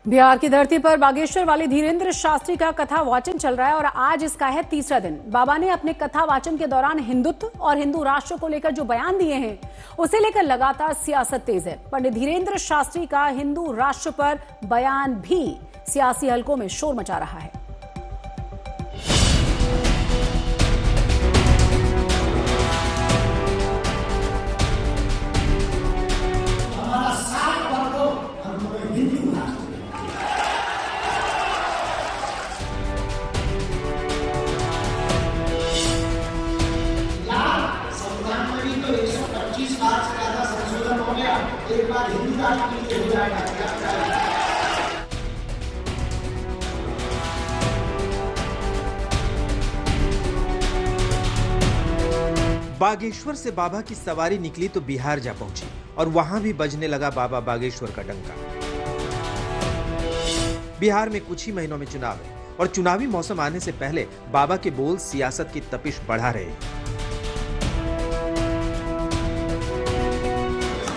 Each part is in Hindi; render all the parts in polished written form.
बिहार की धरती पर बागेश्वर वाले धीरेन्द्र शास्त्री का कथा वाचन चल रहा है और आज इसका है तीसरा दिन। बाबा ने अपने कथा वाचन के दौरान हिंदुत्व और हिंदू राष्ट्र को लेकर जो बयान दिए हैं उसे लेकर लगातार सियासत तेज है। पंडित धीरेन्द्र शास्त्री का हिंदू राष्ट्र पर बयान भी सियासी हलकों में शोर मचा रहा है। एक बार हिंदू राष्ट्र के लिए हो जाएगा। बागेश्वर से बाबा की सवारी निकली तो बिहार जा पहुंची और वहां भी बजने लगा बाबा बागेश्वर का डंका। बिहार में कुछ ही महीनों में चुनाव है और चुनावी मौसम आने से पहले बाबा के बोल सियासत की तपिश बढ़ा रहे हैं।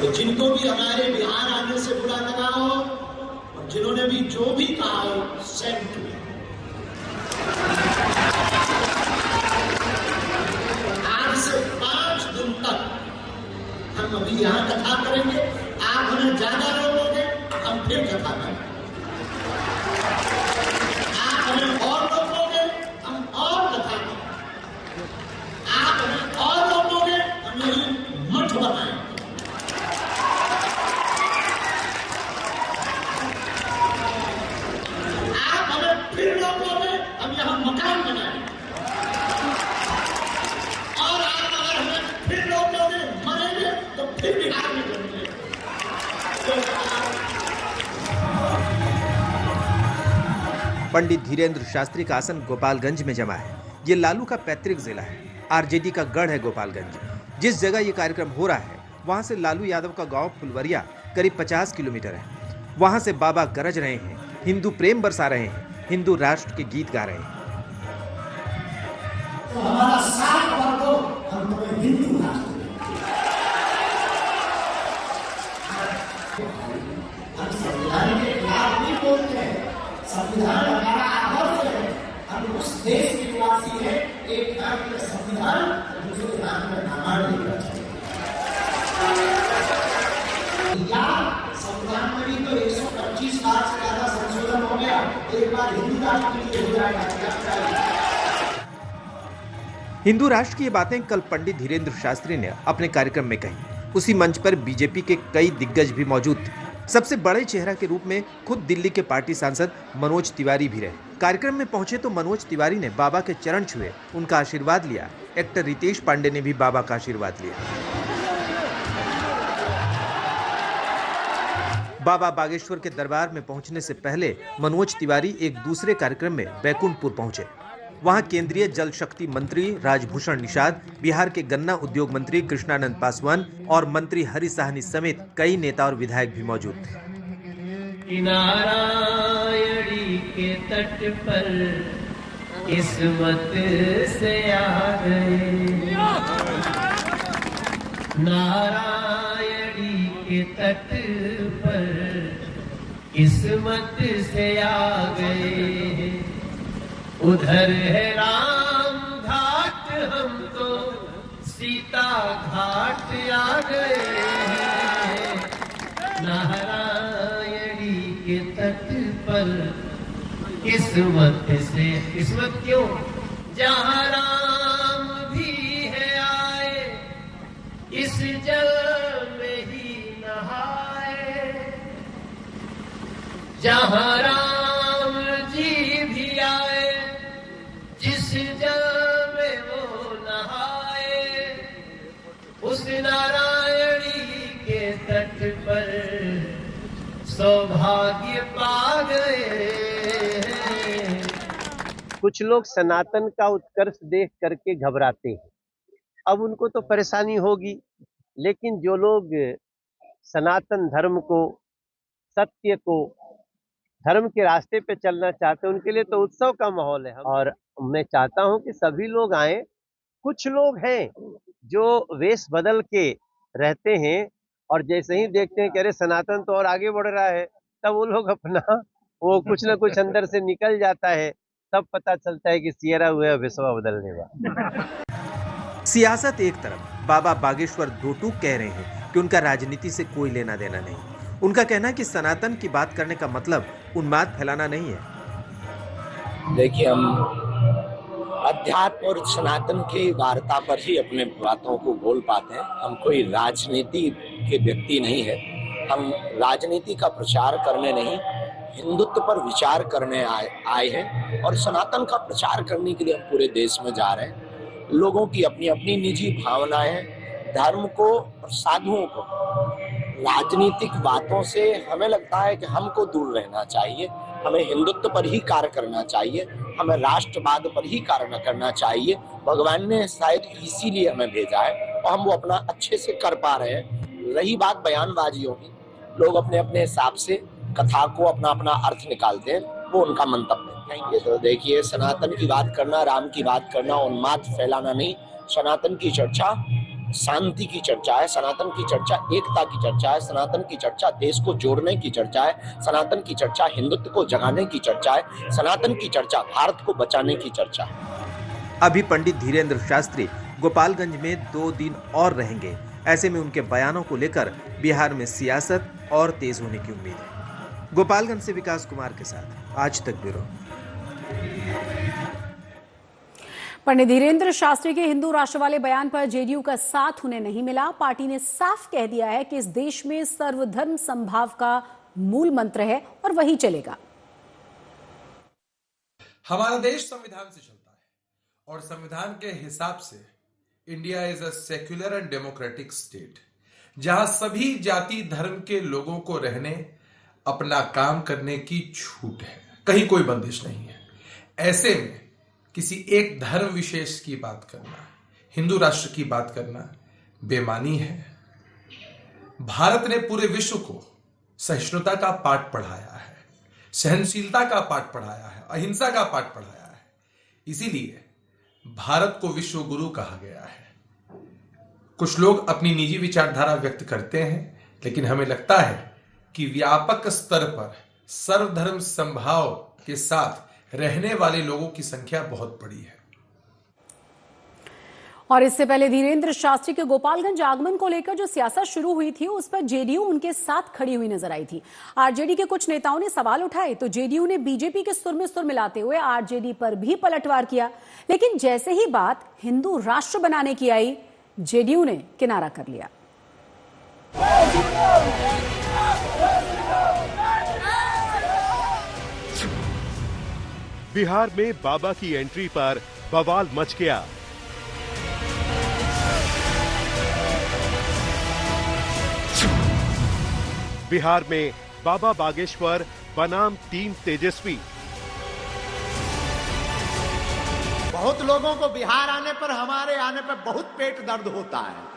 तो जिनको भी हमारे बिहार आने से बुरा लगा हो और जिन्होंने भी जो भी कहा हो सेंट में आज से 5 दिन तक हम अभी यहाँ कथा करेंगे। आप हमें ज्यादा रोकोगे, हम फिर कथा करेंगे। आप हमें और रोकोगे, हम और कथा करेंगे। आप हमें और रोकोगे, हम यही मठ बनाएंगे। फिर लोगों में हम यहाँ मकान बनाएंगे और आप अगर हमें फिर लोगों में मरेंगे तो फिर बिहार में करेंगे। पंडित धीरेन्द्र शास्त्री का आसन गोपालगंज में जमा है। ये लालू का पैतृक जिला है। आरजेडी का गढ़ है गोपालगंज। जिस जगह ये कार्यक्रम हो रहा है वहां से लालू यादव का गांव फुलवरिया करीब 50 किलोमीटर है। वहां से बाबा गरज रहे हैं, हिंदू प्रेम बरसा रहे हैं, हिंदू राष्ट्र के गीत गा रहे हैं। तो हमारा साथ वर्गो हम हिंदू राष्ट्र हम संविधान के खिलाफ नहीं बोलते हैं। संविधान हमारा आदर्श है। हम उस देश के निवासी हैं। एक धर्म में संविधान, दूसरे धर्म में रामायण लिखा चाहिए। या संविधान में भी तो 125 बार से ज्यादा संशोधन हो गया। एक बार हिंदू राष्ट्र के लिए हो जाएगा। हिंदू राष्ट्र की ये बातें कल पंडित धीरेन्द्र शास्त्री ने अपने कार्यक्रम में कही। उसी मंच पर बीजेपी के कई दिग्गज भी मौजूद थे। सबसे बड़े चेहरा के रूप में खुद दिल्ली के पार्टी सांसद मनोज तिवारी भी रहे। कार्यक्रम में पहुंचे तो मनोज तिवारी ने बाबा के चरण छुए, उनका आशीर्वाद लिया। एक्टर रितेश पांडे ने भी बाबा का आशीर्वाद लिया। बाबा बागेश्वर के दरबार में पहुंचने से पहले मनोज तिवारी एक दूसरे कार्यक्रम में बैकुंठपुर पहुंचे। वहां केंद्रीय जल शक्ति मंत्री राजभूषण निषाद, बिहार के गन्ना उद्योग मंत्री कृष्णानंद पासवान और मंत्री हरि साहनी समेत कई नेता और विधायक भी मौजूद थे। नारायणी के तट पर किस्मत से आ गए, नारायणी के तट पर किस्मत से आ गए। उधर है राम घाट, हम तो सीता घाट आ गए। नारायणी के तट पर किस्मत से, किस्मत क्यों? जहाँ राम भी है आए, इस जल में ही नहाए। जहाँ राम जी भी आए, जिस जल में वो नहाए, उस नारायणी के तट पर सौभाग्य पा गए। कुछ लोग सनातन का उत्कर्ष देख करके घबराते हैं। अब उनको तो परेशानी होगी, लेकिन जो लोग सनातन धर्म को, सत्य को, धर्म के रास्ते पे चलना चाहते हैं, उनके लिए तो उत्सव का माहौल है। और मैं चाहता हूं कि सभी लोग आए। कुछ लोग हैं जो वेश बदल के रहते हैं और जैसे ही देखते हैं कि अरे सनातन तो और आगे बढ़ रहा है, तब वो लोग अपना वो कुछ ना कुछ अंदर से निकल जाता है, तब पता चलता है कि सियरा हुआ विश्वा बदलने वाला। सियासत एक तरफ, बाबा बागेश्वर दो टूक कह रहे हैं कि उनका राजनीति से कोई लेना देना नहीं। उनका कहना है कि सनातन की बात करने का मतलब उन्माद फैलाना नहीं है। देखिए, हम अध्यात्म और सनातन की वार्ता पर ही अपने बातों को बोल पाते हैं। हम कोई राजनीति के व्यक्ति नहीं है। हम राजनीति का प्रचार करने नहीं, हिंदुत्व पर विचार करने आए हैं और सनातन का प्रचार करने के लिए हम पूरे देश में जा रहे हैं। लोगों की अपनी अपनी निजी भावनाएं, धर्म को और साधुओं को राजनीतिक बातों से हमें लगता है कि हमको दूर रहना चाहिए। हमें हिंदुत्व पर ही कार्य करना चाहिए, हमें राष्ट्रवाद पर ही कार्य करना चाहिए। भगवान ने शायद इसीलिए हमें भेजा है और हम वो अपना अच्छे से कर पा रहे हैं। रही बात बयानबाजियों की, लोग अपने अपने हिसाब से कथा को अपना अपना अर्थ निकालते हैं, वो उनका मंतव्य है। तो देखिए, सनातन की बात करना, राम की बात करना, उन्माद फैलाना नहीं। सनातन की चर्चा शांति की चर्चा है, सनातन की चर्चा एकता की चर्चा है, सनातन की चर्चा देश को जोड़ने की चर्चा है, सनातन की चर्चा हिंदुत्व को जगाने की चर्चा है, सनातन की चर्चा भारत को बचाने की चर्चा है। अभी पंडित धीरेन्द्र शास्त्री गोपालगंज में 2 दिन और रहेंगे। ऐसे में उनके बयानों को लेकर बिहार में सियासत और तेज होने की उम्मीद है। गोपालगंज से विकास कुमार के साथ आज तक ब्यूरो। पंडित धीरेन्द्र शास्त्री के हिंदू राष्ट्र वाले बयान पर जेडीयू का साथ उन्हें नहीं मिला। पार्टी ने साफ कह दिया है कि इस देश में सर्वधर्म समभाव का मूल मंत्र है और वही चलेगा। हमारा देश संविधान से चलता है और संविधान के हिसाब से India is a secular and democratic state, जहां सभी जाति धर्म के लोगों को रहने, अपना काम करने की छूट है, कहीं कोई बंदिश नहीं है। ऐसे में किसी एक धर्म विशेष की बात करना, हिंदू राष्ट्र की बात करना बेमानी है। भारत ने पूरे विश्व को सहिष्णुता का पाठ पढ़ाया है, सहनशीलता का पाठ पढ़ाया है, अहिंसा का पाठ पढ़ाया है। इसीलिए भारत को विश्व गुरु कहा गया है। कुछ लोग अपनी निजी विचारधारा व्यक्त करते हैं, लेकिन हमें लगता है कि व्यापक स्तर पर सर्वधर्म समभाव के साथ रहने वाले लोगों की संख्या बहुत बड़ी है। और इससे पहले धीरेन्द्र शास्त्री के गोपालगंज आगमन को लेकर जो सियासत शुरू हुई थी, उस पर जेडीयू उनके साथ खड़ी हुई नजर आई थी। आरजेडी के कुछ नेताओं ने सवाल उठाए तो जेडीयू ने बीजेपी के सुर में सुर मिलाते हुए आरजेडी पर भी पलटवार किया। लेकिन जैसे ही बात हिंदू राष्ट्र बनाने की आई, जेडीयू ने किनारा कर लिया। बिहार में बाबा की एंट्री पर बवाल मच गया। बिहार में बाबा बागेश्वर बनाम टीम तेजस्वी। बहुत लोगों को बिहार आने पर, हमारे आने पर बहुत पेट दर्द होता है।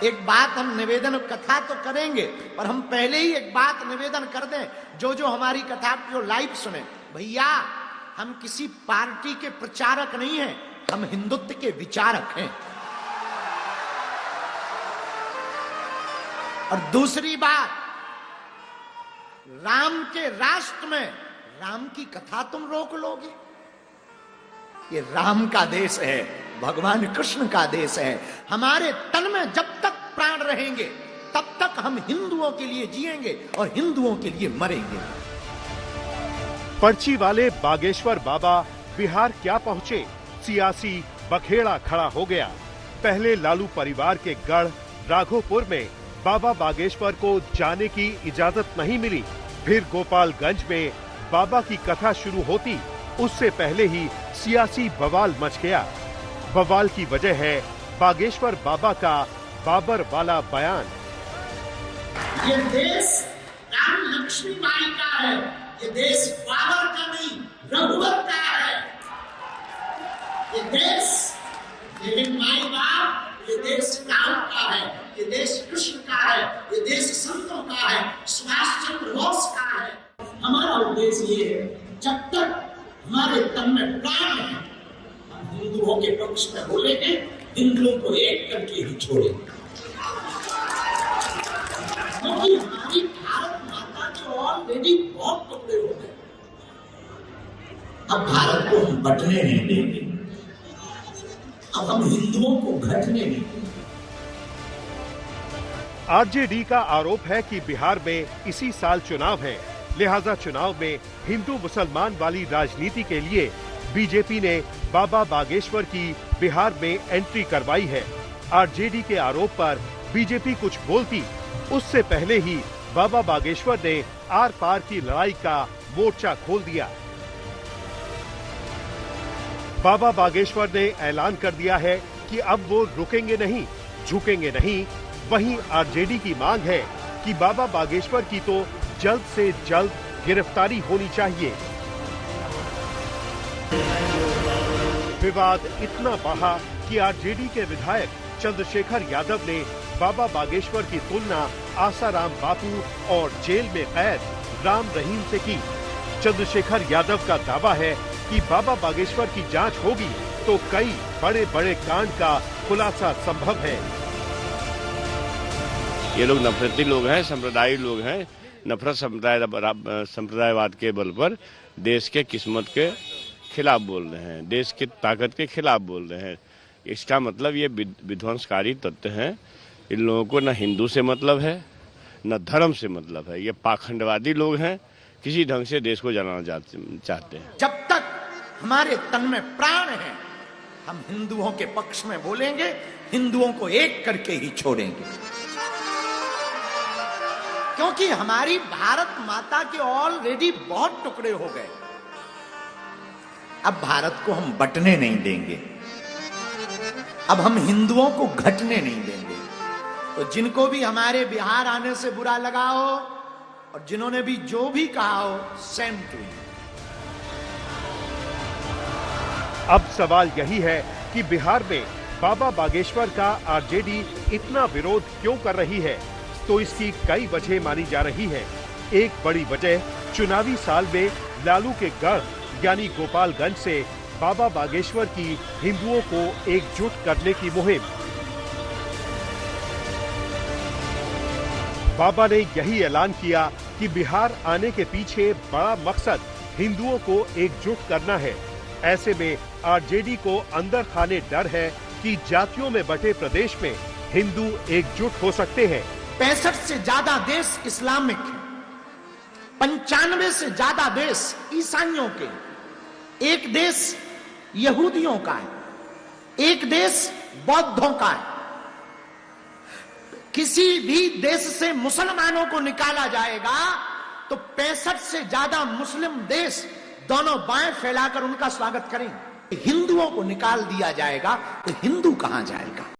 एक बात हम निवेदन, कथा तो करेंगे, पर हम पहले ही एक बात निवेदन कर दें, जो हमारी कथा जो लाइव सुने, भैया हम किसी पार्टी के प्रचारक नहीं हैं, हम हिंदुत्व के विचारक हैं। और दूसरी बात, राम के राष्ट्र में राम की कथा तुम रोक लोगे? ये राम का देश है, भगवान कृष्ण का देश है। हमारे तन में जब तक प्राण रहेंगे तब तक हम हिंदुओं के लिए जिएंगे और हिंदुओं के लिए मरेंगे। पर्ची वाले बागेश्वर बाबा बिहार क्या पहुंचे, सियासी बखेड़ा खड़ा हो गया। पहले लालू परिवार के गढ़ राघोपुर में बाबा बागेश्वर को जाने की इजाजत नहीं मिली। फिर गोपालगंज में बाबा की कथा शुरू होती, उससे पहले ही सियासी बवाल मच गया। बवाल की वजह है बागेश्वर बाबा का बाबर वाला बयान। ये देश राम लक्ष्मी माई का है, ये देश बाबर का नहीं, रघुवर का है। ये देश, ये माई बाप, ये देश राम का है, ये देश कृष्ण का है, ये देश संतों का है, सुभाष चंद्र बोस का है। हमारा उद्देश्य ये है, जब तक हमारे तन में प्राण है, हम हिंदुओं के पक्ष में बोलेंगे, हिंदुओं को एक करके ही छोड़ेंगे। क्योंकि हमारी भारत माता जो ऑलरेडी बहुत टुकड़े हो गए। अब भारत को हम बंटने नहीं देंगे, अब हम हिंदुओं को घटने नहीं देंगे। आरजेडी का आरोप है कि बिहार में इसी साल चुनाव है, लिहाजा चुनाव में हिंदू मुसलमान वाली राजनीति के लिए बीजेपी ने बाबा बागेश्वर की बिहार में एंट्री करवाई है। आरजेडी के आरोप पर बीजेपी कुछ बोलती उससे पहले ही बाबा बागेश्वर ने आर पार की लड़ाई का मोर्चा खोल दिया। बाबा बागेश्वर ने ऐलान कर दिया है कि अब वो रुकेंगे नहीं, झुकेंगे नहीं। वहीं आरजेडी की मांग है कि बाबा बागेश्वर की तो जल्द से जल्द गिरफ्तारी होनी चाहिए। विवाद इतना बढ़ा कि आरजेडी के विधायक चंद्रशेखर यादव ने बाबा बागेश्वर की तुलना आसाराम बापू और जेल में कैद राम रहीम से की। चंद्रशेखर यादव का दावा है कि बाबा बागेश्वर की जांच होगी तो कई बड़े बड़े कांड का खुलासा संभव है। ये लोग नफरती लोग हैं, संप्रदायी लोग हैं, नफरत संप्रदायवाद के बल पर देश के किस्मत के खिलाफ बोल रहे हैं, देश की ताकत के खिलाफ बोल रहे हैं। इसका मतलब ये विध्वंसकारी तत्व हैं। इन लोगों को न हिंदू से मतलब है, न धर्म से मतलब है। ये पाखंडवादी लोग हैं, किसी ढंग से देश को जलाना चाहते हैं। जब तक हमारे तन में प्राण है, हम हिंदुओं के पक्ष में बोलेंगे, हिंदुओं को एक करके ही छोड़ेंगे। क्योंकि हमारी भारत माता के ऑलरेडी बहुत टुकड़े हो गए। अब भारत को हम बंटने नहीं देंगे, अब हम हिंदुओं को घटने नहीं देंगे। तो जिनको भी हमारे बिहार आने से बुरा लगा हो और जिन्होंने भी जो भी कहा हो, सेम टू यू। अब सवाल यही है कि बिहार में बाबा बागेश्वर का आरजेडी इतना विरोध क्यों कर रही है? तो इसकी कई वजह मानी जा रही है। एक बड़ी वजह चुनावी साल में लालू के गढ़ यानी गोपालगंज से बाबा बागेश्वर की हिंदुओं को एकजुट करने की मुहिम। बाबा ने यही ऐलान किया कि बिहार आने के पीछे बड़ा मकसद हिंदुओं को एकजुट करना है। ऐसे में आरजेडी को अंदर खाने डर है कि जातियों में बटे प्रदेश में हिंदू एकजुट हो सकते हैं। 65 से ज्यादा देश इस्लामिक, 95 से ज्यादा देश ईसाइयों के, एक देश यहूदियों का है, एक देश बौद्धों का है। किसी भी देश से मुसलमानों को निकाला जाएगा तो 65 से ज्यादा मुस्लिम देश दोनों बाएं फैलाकर उनका स्वागत करेंगे। हिंदुओं को निकाल दिया जाएगा तो हिंदू कहां जाएगा?